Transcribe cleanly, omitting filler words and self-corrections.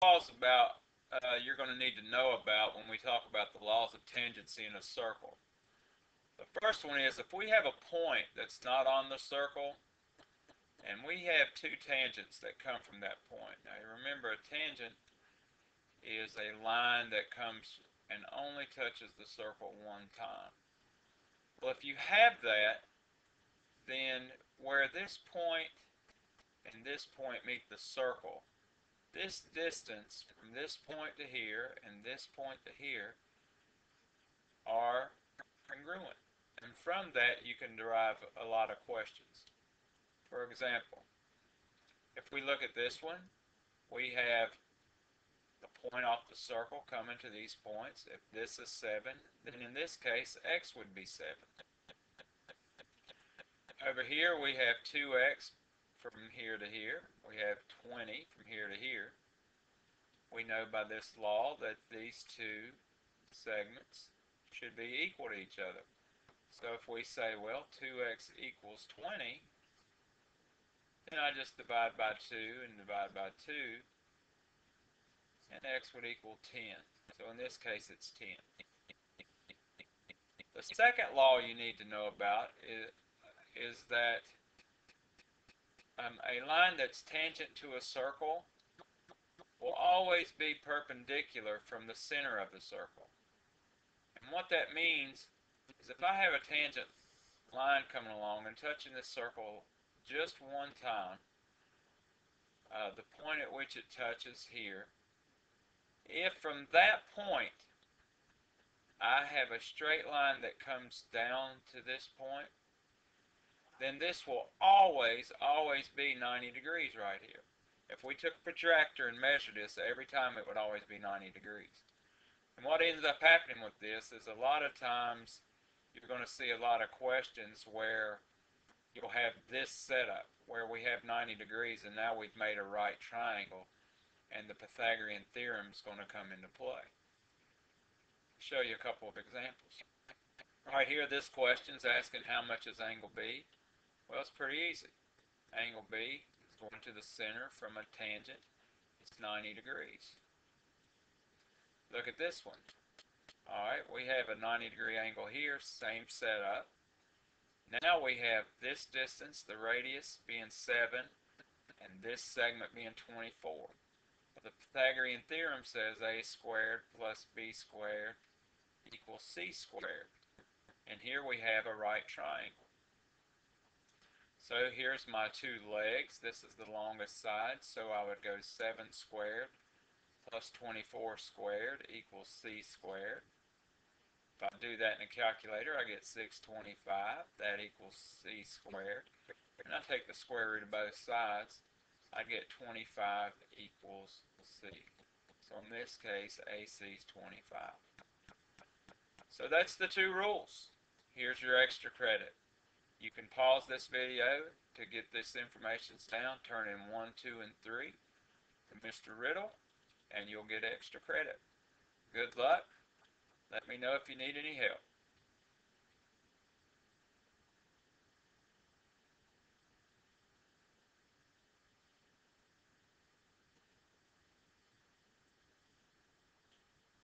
laws about you're going to need to know about when we talk about the laws of tangency in a circle. The first one is if we have a point that's not on the circle and we have two tangents that come from that point. Now you remember a tangent is a line that comes and only touches the circle one time. Well, if you have that, then where this point and this point meet the circle, this distance from this point to here and this point to here are congruent. And from that you can derive a lot of questions. For example, if we look at this one, we have the point off the circle coming to these points. If this is 7, then in this case x would be 7. Over here we have 2x from here to here. We have 20 from here to here. We know by this law that these two segments should be equal to each other. So if we say, well, 2x equals 20, then I just divide by 2 and divide by 2, and x would equal 10. So in this case, it's 10. The second law you need to know about is that a line that's tangent to a circle will always be perpendicular from the center of the circle. And what that means is if I have a tangent line coming along and touching this circle just one time, the point at which it touches here, if from that point I have a straight line that comes down to this point, then this will always be 90 degrees right here. If we took a protractor and measured this, every time it would always be 90 degrees. And what ends up happening with this is a lot of times you're going to see a lot of questions where you'll have this setup where we have 90 degrees and now we've made a right triangle and the Pythagorean theorem is going to come into play. I'll show you a couple of examples. Right here, this question is asking how much is angle B. Well, it's pretty easy. Angle B is going to the center from a tangent. It's 90 degrees. Look at this one. Alright, we have a 90 degree angle here, same setup. Now we have this distance, the radius being 7, and this segment being 24. The Pythagorean theorem says a squared plus b squared equals c squared. And here we have a right triangle. So here's my two legs. This is the longest side, so I would go 7 squared plus 24 squared equals c squared. If I do that in a calculator, I get 625. That equals c squared. And I take the square root of both sides. I get 25 equals c. So in this case, AC is 25. So that's the two rules. Here's your extra credit. You can pause this video to get this information down, turn in 1, 2, and 3 to Mr. Riddle, and you'll get extra credit. Good luck. Let me know if you need any help.